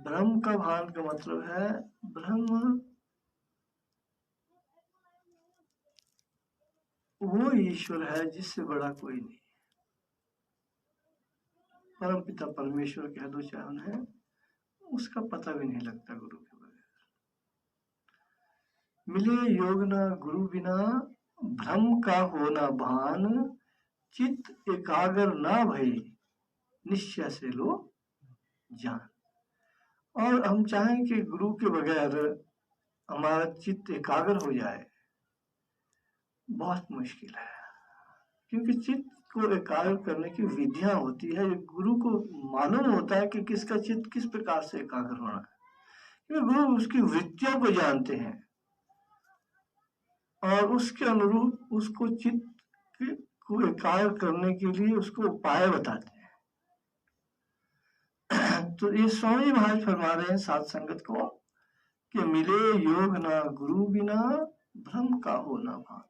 ब्रह्म का भान का मतलब है ब्रह्म वो ईश्वर है जिससे बड़ा कोई नहीं। परम पिता परमेश्वर कह दो चाहे उन्हें, उसका पता भी नहीं लगता गुरु के बगैर। मिले योग न गुरु बिना, भ्रम का होना भान, चित्त एकाग्र ना भई, निश्चय से लो जान। और हम चाहें कि गुरु के बगैर हमारा चित्त एकाग्र हो जाए, बहुत मुश्किल है। क्योंकि चित्त को एकाग्र करने की विधियां होती है, गुरु को मालूम होता है कि किसका चित्त किस प्रकार से एकाग्र होना है, क्योंकि गुरु उसकी वृत्तियों को जानते हैं और उसके अनुरूप उसको चित्त को एकाग्र करने के लिए उसको उपाय बताते हैं। तो ये स्वामी महाराज फरमा रहे हैं साध संगत को कि मिले योग ना गुरु बिना, भ्रम का हो ना भान।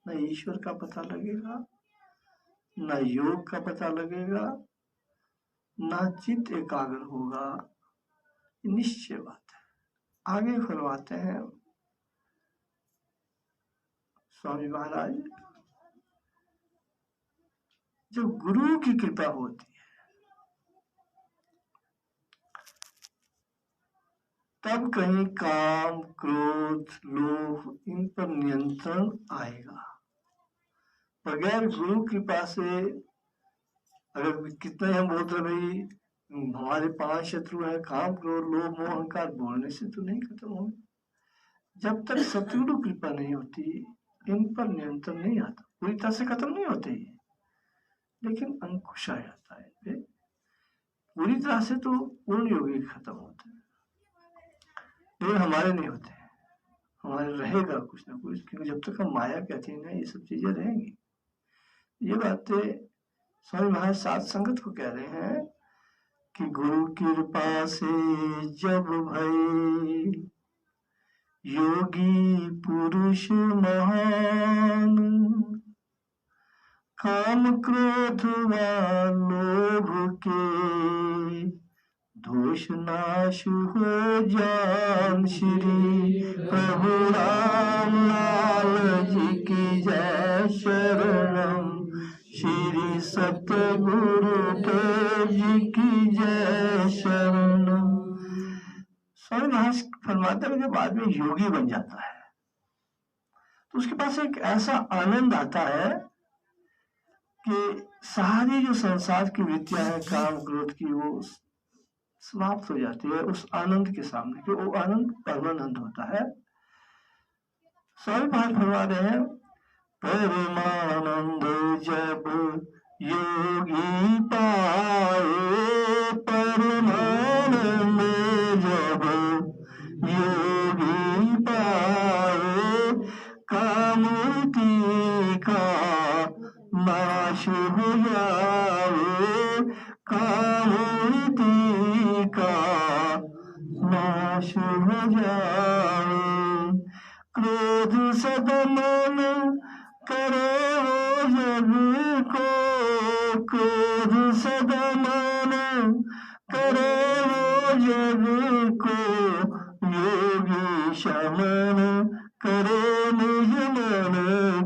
न ईश्वर का पता लगेगा, न योग का पता लगेगा, न चित्त एकाग्र होगा, निश्चय बात है। आगे फरमाते हैं स्वामी महाराज, जब गुरु की कृपा होती है तब कहीं काम, क्रोध, लोभ इन पर नियंत्रण आएगा। बगैर गुरु कृपा से अगर कितने हम बोलते भाई हमारे 5 शत्रु हैं, काम, क्रोध, लोभ, मोह, अहंकार, बोलने से तो नहीं खत्म होंगे। जब तक सतगुरु कृपा नहीं होती इन पर नियंत्रण नहीं आता। पूरी तरह से खत्म नहीं होते ये, लेकिन अंकुश आ जाता है। पूरी तरह से तो पूर्ण योगी खत्म होते हैं, लेकिन हमारे नहीं होते। हमारे रहेगा कुछ ना कुछ, क्योंकि जब तक हम माया के अधीन है ये सब चीजें रहेंगी। ये बातें स्वामी महाराज साध संगत को कह रहे हैं कि गुरु कृपा से जब भई योगी पुरुष महान, काम क्रोध व लोभ के दोष नाश हो जान। श्री प्रभु राम लाल जी की जय शरणम, श्री सतगुरु देव जी की जय शरणम। स्वामी महाराज फरमाते हैं जब आदमी योगी बन जाता है तो उसके पास एक ऐसा आनंद आता है कि सारी जो संसार की वृत्तियां हैं काम क्रोध की, वो समाप्त हो जाती है उस आनंद के सामने, कि वो आनंद परमानंद होता है। स्वामी महाराज फरमा रहे हैं, परमानंद जब योगी पाए, परमानंद जब योगी पाए, कामती का नाश हो जाए, कामती का नाश हो जाए। क्रोध सदमन करे वो जग को, क्रोध सदमन करे वो जग को, योगी शमन करे निज मन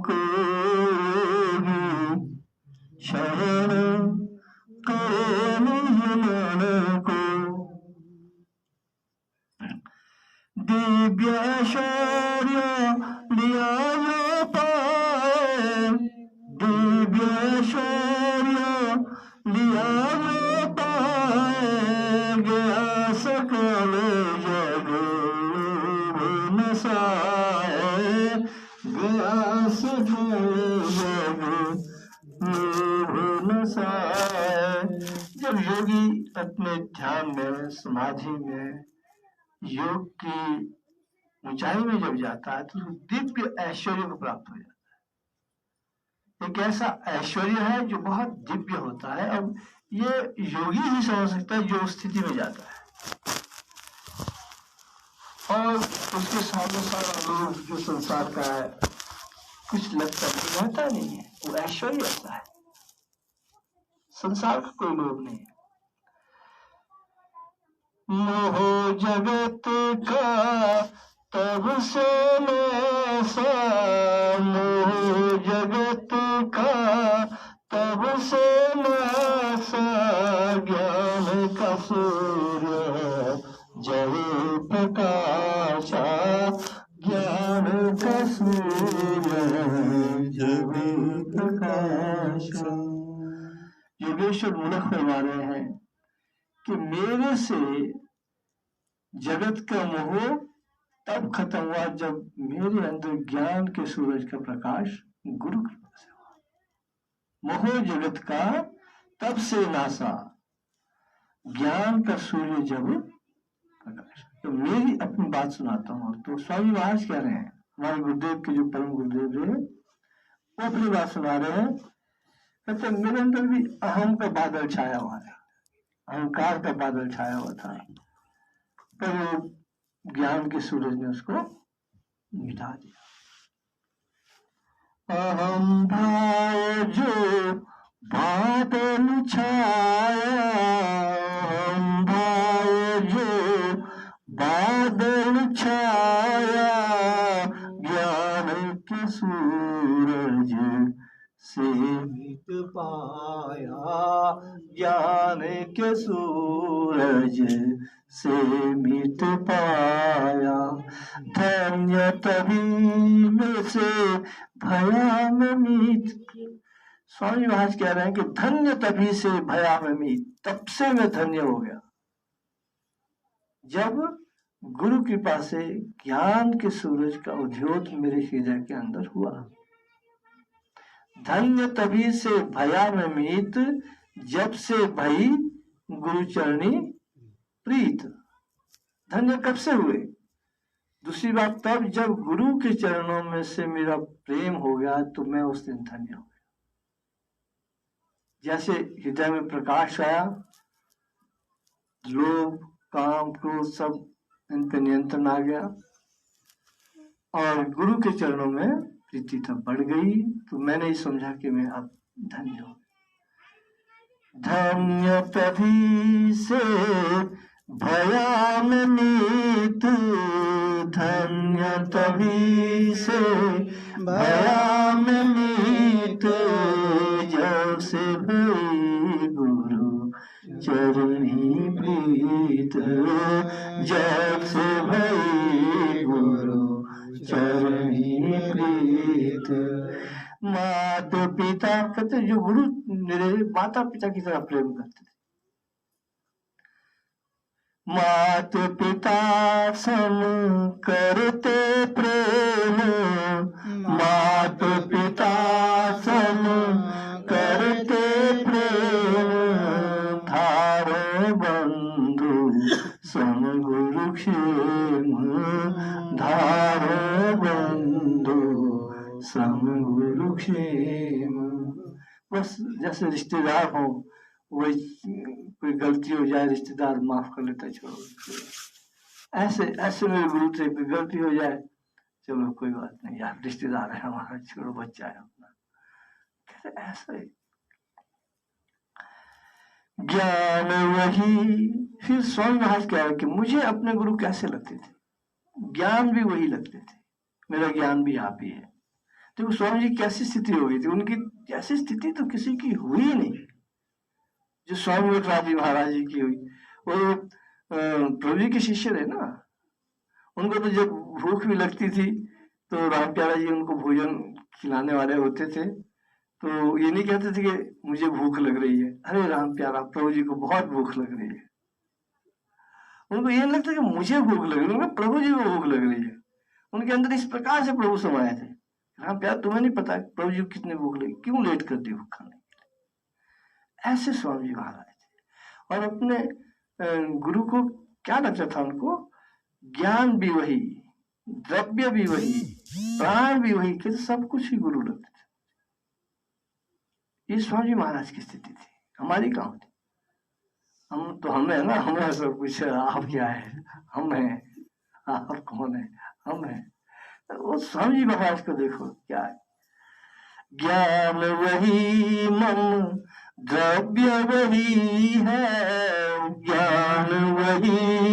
को, योगी शमन करे निज मन को। दिव्य ऐश्वर्य लिया जो पाए, दिव्य ऐश्वर्य लिया जो पाए, गया सकल जग नसाए, गया सकल जग नसाए। जब योगी अपने ध्यान में, समाधि में, योग की ऊंचाई में जब जाता है तो दिव्य ऐश्वर्य को प्राप्त हो जाता है। एक ऐसा ऐश्वर्य है जो बहुत दिव्य होता है। अब ये योगी ही समझ सकता है जो स्थिति में जाता है, और उसके सामने सारा लोग जो संसार का है कुछ लगता है, रहता नहीं है। वो ऐश्वर्य ऐसा है, संसार का कोई लोभ नहीं है। मोह जगत का तब से नैसा, मोह जगत का तब से नैसा, ज्ञान का सूर्य जल प्रकाशा, ज्ञान का सूर्य जल प्रकाशा। योगेश्वर मूलक फरमा रहे हैं कि मेरे से जगत का मोह तब खत्म हुआ जब मेरे अंदर ज्ञान के सूरज का प्रकाश गुरु कृपा से हुआ। मोह जगत का तब से नासा, ज्ञान का सूर्य जब प्रकाश। तो मेरी अपनी बात सुनाता हूँ। तो स्वामी महाराज कह रहे हैं, हमारे गुरुदेव के जो परम गुरुदेव है वो अपनी बात सुना रहे हैं। कहते मेरे अंदर भी अहम का बादल छाया हुआ है, अहंकार का बादल छाया हुआ था, पर वो ज्ञान के सूरज ने उसको मिटा दिया। अहम भाव जो बादल छाया, अहम भाव जो बादल छाया, ज्ञान के सूरज से मिट पाया, ज्ञान के सूरज से मिट पाया। धन्य तभी में से भया में मीत। स्वामी महाराज कह रहे हैं कि धन्य तभी से भया में मीत, तब से मैं धन्य हो गया जब गुरु कृपा से ज्ञान के सूरज का उद्योत मेरे हृदय के अंदर हुआ। धन्य तभी से भया में मीत, जब से भई गुरु चरणी प्रीत। धन्य कब से हुए? दूसरी बात, तब जब गुरु के चरणों में से मेरा प्रेम हो गया तो मैं उस दिन धन्य हो गया। जैसे हृदय में प्रकाश आया, लोभ काम क्रोध सब इन पे नियंत्रण आ गया और गुरु के चरणों में प्रीति तब बढ़ गई, तो मैंने ही समझा कि मैं अब धन्य हूं। धन्य तभी से भया में मीत, धन्य तभी से भया में मीत, जब से भई गुरु चरणी प्रीत, जब से भई गुरु चरणी प्रीत। माता पिता कहते, जो गुरु मेरे माता पिता की तरह प्रेम करते थे। माता पिता सम करते प्रेम, माता पिता सम करते प्रेम, धारो बंधु सम गुरु क्षेम, धारो बंधु सम गुरु क्षेम। बस जैसे रिश्तेदार हो, वही कोई गलती हो जाए रिश्तेदार माफ कर लेता, छोड़ो। ऐसे ऐसे मेरे गुरु से कोई गलती हो जाए, चलो कोई बात नहीं यार, रिश्तेदार है हमारा, छोड़ो, बच्चा है अपना। कैसे ऐसे ज्ञान वही। फिर स्वामी महाराज कह रहे कि मुझे अपने गुरु कैसे लगते थे? ज्ञान भी वही लगते थे, मेरा ज्ञान भी आप ही है। तो स्वामी जी कैसी स्थिति हो गई थी उनकी? जैसी स्थिति तो किसी की हुई नहीं जो स्वामी विवेकानंद जी महाराज जी की हुई। वो प्रभु जी के शिष्य थे ना, उनको तो जब भूख भी लगती थी तो राम प्यारा जी उनको भोजन खिलाने वाले होते थे, तो ये नहीं कहते थे कि मुझे भूख लग रही है, अरे राम प्यारा प्रभु जी को बहुत भूख लग रही है। उनको ये नहीं लगता कि मुझे भूख लग रही है, प्रभु जी को भूख लग रही है। उनके अंदर इस प्रकार से प्रभु समाये थे। राम प्यारा तुम्हें नहीं पता प्रभु जी को कितनी भूख लगी, क्यों लेट कर दी भूख खाने के लिए। ऐसे स्वामी जी महाराज थे। और अपने गुरु को क्या लगता था? उनको ज्ञान भी वही, द्रव्य भी वही, प्राण भी वही, कि सब कुछ ही गुरु लगते थे। ये स्वामी जी महाराज की स्थिति थी, हमारी कहाँ थी? हम तो हम है ना, हमें सब कुछ है, आप क्या है? हम है, आप कौन है? हम है। वो स्वामी जी महाराज को देखो क्या है। ज्ञान वही मन द्रव्य वही है, ज्ञान वही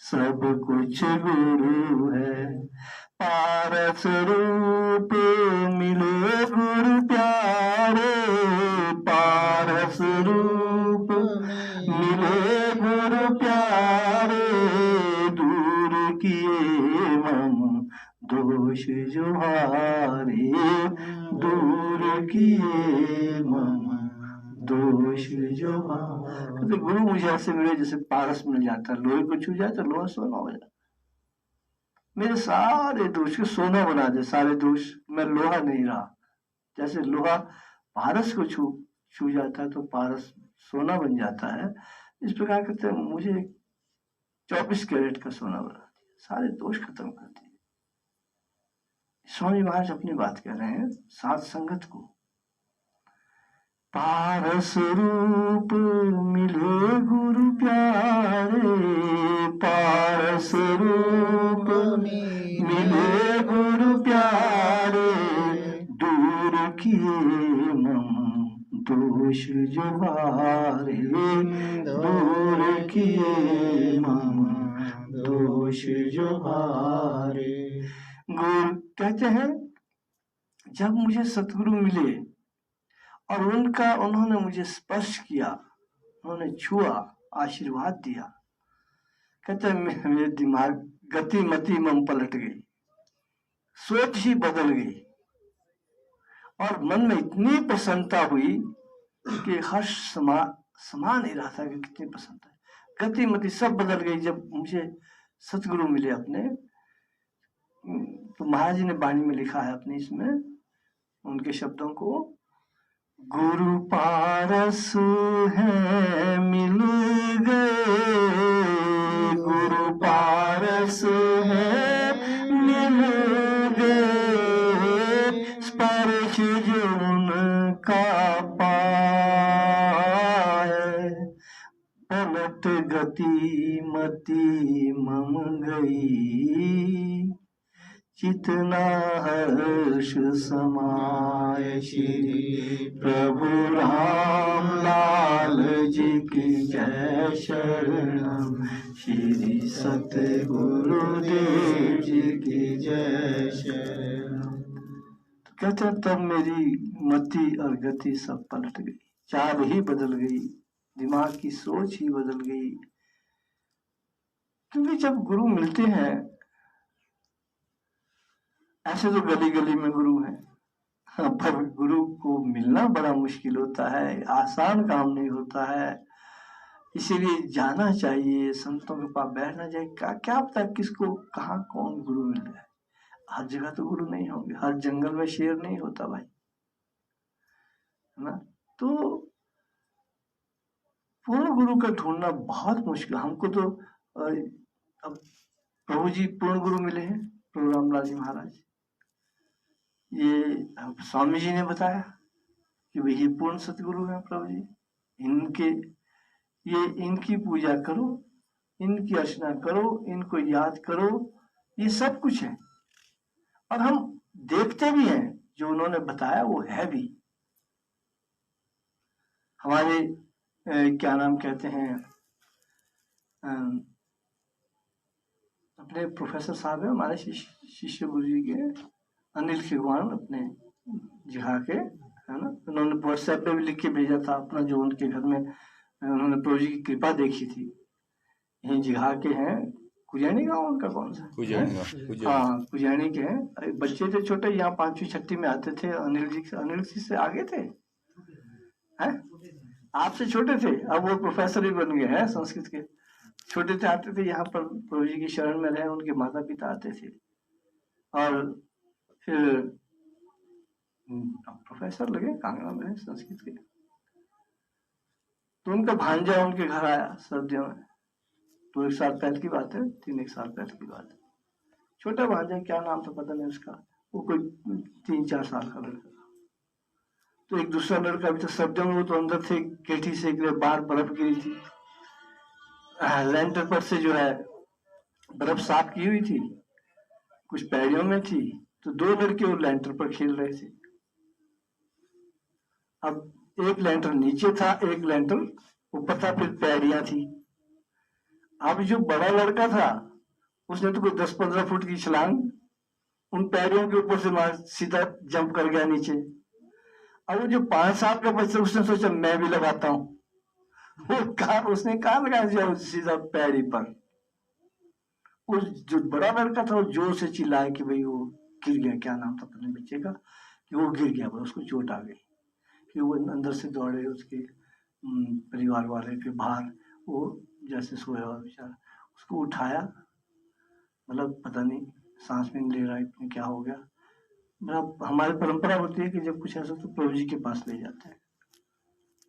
सब कुछ गुरु है। पारस रूप मिले गुरु प्यारे, पारस रूप मिले गुरु प्यारे, दूर किए मम दोष जुहारे, दूर किए मम दोष जुहारे। तो गुरु मुझे ऐसे मिले जैसे पारस मिल जाता है, लोहे को छू जाए तो लोहा सोना हो जाता। मेरे सारे दोष को सोना बना दे, सारे दोष, मैं लोहा नहीं रहा। जैसे लोहा पारस को छू जाता है तो पारस सोना बन जाता है, इस प्रकार कहते हैं मुझे 24 कैरेट का सोना बना दिया, सारे दोष खत्म कर दिए। स्वामी महाराज अपनी बात कह रहे हैं सात संगत को। पारस रूप मिले गुरु प्यारे, पारस रूप मिले गुरु प्यारे, दूर किए मम दोष जुहारे, दूर किए मम दोष जुहारे। गुरु कहते हैं जब मुझे सतगुरु मिले और उन्होंने मुझे स्पर्श किया, उन्होंने छुआ, आशीर्वाद दिया, कहते हैं मेरे दिमाग गति मति मम पलट गई, सोच ही बदल गई और मन में इतनी प्रसन्नता हुई कि हर्ष समा नहीं रहा था कि कितनी प्रसन्नता है। गति मति सब बदल गई जब मुझे सतगुरु मिले अपने। तो महाराज जी ने वाणी में लिखा है अपने इसमें उनके शब्दों को, गुरु पारस है मिल गए, गुरु पारस है मिल गए, स्पर्श जो उनका पाए, पलट गति मति मम गई, चितना हर्ष समाए, श्री प्रभु राम लाल जी की जय शरणम, श्री सतगुरुदेव जी की जय शरणम। कहते हैं तब मेरी मति और गति सब पलट गई, चाल ही बदल गई, दिमाग की सोच ही बदल गई। क्योंकि जब गुरु मिलते हैं, ऐसे तो गली गली में गुरु हैं, पर गुरु को मिलना बड़ा मुश्किल होता है, आसान काम नहीं होता है। इसीलिए जाना चाहिए, संतों के पास बैठना चाहिए। क्या पता किसको कहाँ कौन गुरु मिल जाए। हर जगह तो गुरु नहीं होंगे, हर जंगल में शेर नहीं होता भाई, है ना। तो पूर्ण गुरु का ढूंढना बहुत मुश्किल। हमको तो अब प्रभु जी पूर्ण गुरु मिले हैं, प्रभु रामलाल जी महाराज। ये स्वामी जी ने बताया कि वही पूर्ण सतगुरु है प्रभु जी। इनकी पूजा करो, इनकी अर्चना करो, इनको याद करो, ये सब कुछ है। और हम देखते भी हैं जो उन्होंने बताया वो है भी। हमारे क्या नाम कहते हैं, अपने प्रोफेसर साहब है हमारे शिष्य गुरु जी के, अनिल खिगवान, अपने जिहा के, है ना। उन्होंने व्हाट्सएप पे भी लिख के भेजा था अपना, जो उनके घर में उन्होंने प्रभु जी की कृपा देखी थी। यही जिहा के हैं, कुजैनी गाँव उनका कौन सा, हाँ कुजैनी के हैं। बच्चे थे छोटे, यहाँ 5वीं 6वीं में आते थे। अनिल जी से आगे थे, हैं आपसे छोटे थे, अब वो प्रोफेसर ही बन गए हैं संस्कृत के। छोटे थे, आते थे यहाँ पर, प्रभु जी की शरण में रहे, उनके माता पिता आते थे और फिर प्रोफेसर लगे कांगड़ा में संस्कृत के। तो उनका भांजा उनके घर आया सर्दियों में, तो 1 साल पहले की बात है, 3-1 साल पहले की बात है। छोटा भांजा, क्या नाम था पता नहीं उसका, वो कोई 3-4 साल का लड़का था। तो एक दूसरा लड़का भी था सर्दियों में, वो तो अंदर थे, केठी से बाहर बर्फ गिरी थी, लेंटर पर से जो है बर्फ साफ की हुई थी, कुछ पैड़ियों में थी। तो 2 लड़के वो लेंटर पर खेल रहे थे। अब एक लेंटर नीचे था, एक लेंटर ऊपर था, फिर पैड़ियां थी। अब जो बड़ा लड़का था उसने तो कोई 10-15 फुट की छलांग उन पैरों के ऊपर से मार सीधा जंप कर गया नीचे। अब वो जो 5 साल का बच्चा उसने सोचा मैं भी लगाता हूं, उसने कहा लगाया सीधा पैर पर। उस जो बड़ा लड़का था वो जोर से चिल्लाया कि भाई वो गिर गया, क्या नाम था अपने बच्चे का, कि वो गिर गया, उसको चोट आ गई। कि वो अंदर से दौड़े उसके परिवार वाले के बाहर, वो जैसे सोया हुआ बेचारा, उसको उठाया, मतलब पता नहीं सांस में नहीं ले रहा इतने क्या हो गया। मतलब हमारी परंपरा होती है कि जब कुछ ऐसा तो प्रभु जी के पास ले जाते हैं,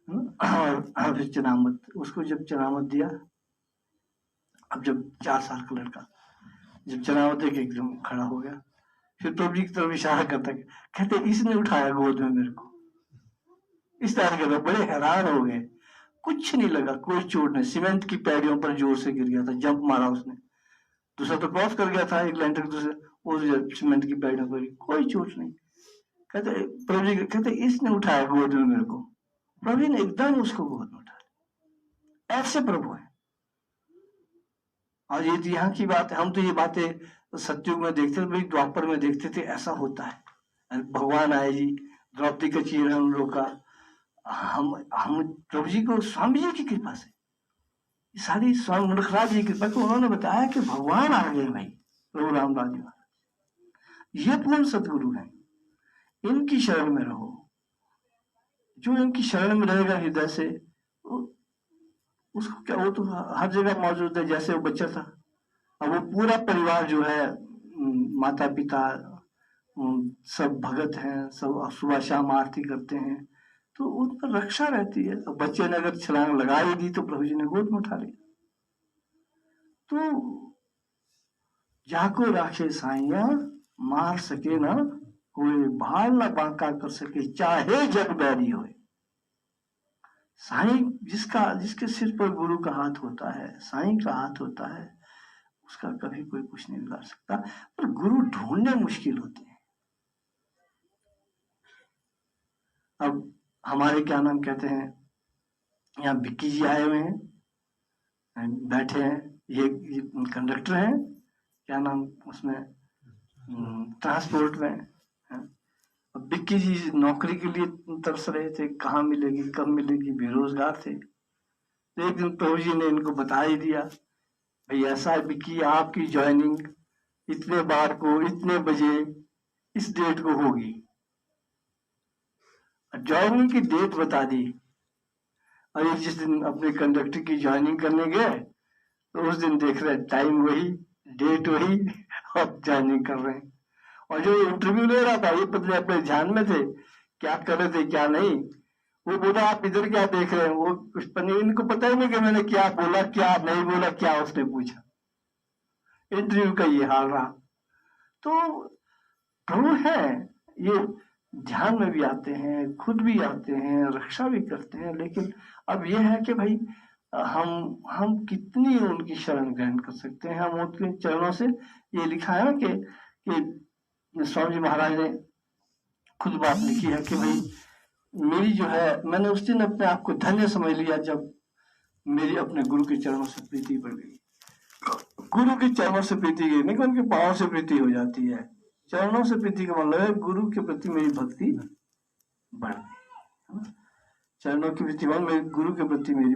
और फिर चनामत, उसको जब चनामत दिया, अब जब 4 साल का लड़का जब चनामत दे के एकदम खड़ा हो गया, फिर प्रभु जी की तरफ इशारा करता, कहते इसने उठाया गोद में मेरे को, इस तरह के लोग बड़े हैरान हो गए। कुछ नहीं लगा, कोई चोट नहीं, सीमेंट की पैड़ियों पर जोर से गिर गया था, जंप मारा उसने, दूसरा तो क्रॉस कर गया था एक लेंटर दूसरे, वो सीमेंट की पैड़ियों पर कोई चोट नहीं। कहते प्रभु जी कहते इसने उठाया गोद में मेरे को, प्रभु जी ने एकदम उसको गोद में उठाया। ऐसे प्रभु है। और ये तो यहाँ की बात है, हम तो ये बातें सत्युग में देखते थे, भाई द्वापर में देखते थे ऐसा होता है, भगवान आए जी, द्रौपदी का चीर है उन लोग का, हम प्रभु जी को स्वामी जी की कृपा से, सारी स्वामी मुलखराज जी की कृपा को उन्होंने बताया कि भगवान आ गए भाई, प्रभु रामदास जी, ये पूर्ण सदगुरु हैं, इनकी शरण में रहो। जो इनकी शरण में रहेगा हृदय से, उसको क्या, वो तो हर जगह मौजूद है। जैसे वो बच्चा था, अब वो पूरा परिवार जो है, माता पिता सब भगत हैं, सब सुबह शाम आरती करते हैं, तो उन पर रक्षा रहती है। अब बच्चे ने अगर छलांग लगा ही दी तो प्रभु जी ने गोद में उठा लिया। तो जाको राखे साइया, मार सके ना कोई, भाल ना बांका कर सके, चाहे जग बैरी हो। साईं जिसके सिर पर गुरु का हाथ होता है, साईं का हाथ होता है, उसका कभी कोई कुछ नहीं बिगाड़ सकता। पर गुरु ढूंढने मुश्किल होते हैं। अब हमारे क्या नाम कहते हैं, यहाँ विक्की जी आए हुए हैं, बैठे हैं, ये कंडक्टर हैं, क्या नाम उसमें ट्रांसपोर्ट में। अब विक्की जी नौकरी के लिए तरस रहे थे, कहाँ मिलेगी कब मिलेगी, बेरोजगार थे। तो एक दिन प्रभु जी ने इनको बता ही दिया, भाई ऐसा है विक्की, आपकी ज्वाइनिंग इतने बार को इतने बजे इस डेट को होगी। ज्वाइनिंग की डेट बता दी, और ये जिस दिन अपने कंडक्टर की ज्वाइनिंग करने गए तो उस दिन देख रहे टाइम वही, डेट वही, और ज्वाइनिंग कर रहे हैं। और जो इंटरव्यू ले रहा था ये पता अपने ध्यान में थे, क्या कर रहे थे क्या नहीं, वो बोला आप इधर क्या देख रहे हैं, वो कुछ इनको पता ही नहीं कि मैंने क्या बोला क्या नहीं बोला, क्या उसने पूछा। इंटरव्यू का ये हाल रहा। तो प्रभु है, ये ध्यान में भी आते हैं, खुद भी आते हैं, रक्षा भी करते हैं। लेकिन अब ये है कि भाई हम कितनी उनकी शरण ग्रहण कर सकते हैं। हम उनके चरणों से, ये लिखा है ना कि स्वामी जी महाराज ने खुद बात लिखी है कि भाई मेरी जो है, मैंने उस दिन अपने आप को धन्य समझ लिया जब मेरी अपने गुरु के चरणों से प्रीति बढ़ गई। गुरु के चरणों से प्रीति गई नहीं कि उनके पांव से प्रीति हो जाती है, चरणों से प्रीति का मतलब है गुरु के प्रति मेरी भक्ति बढ़ गई। चरणों की प्रीति, गुरु के प्रति मेरी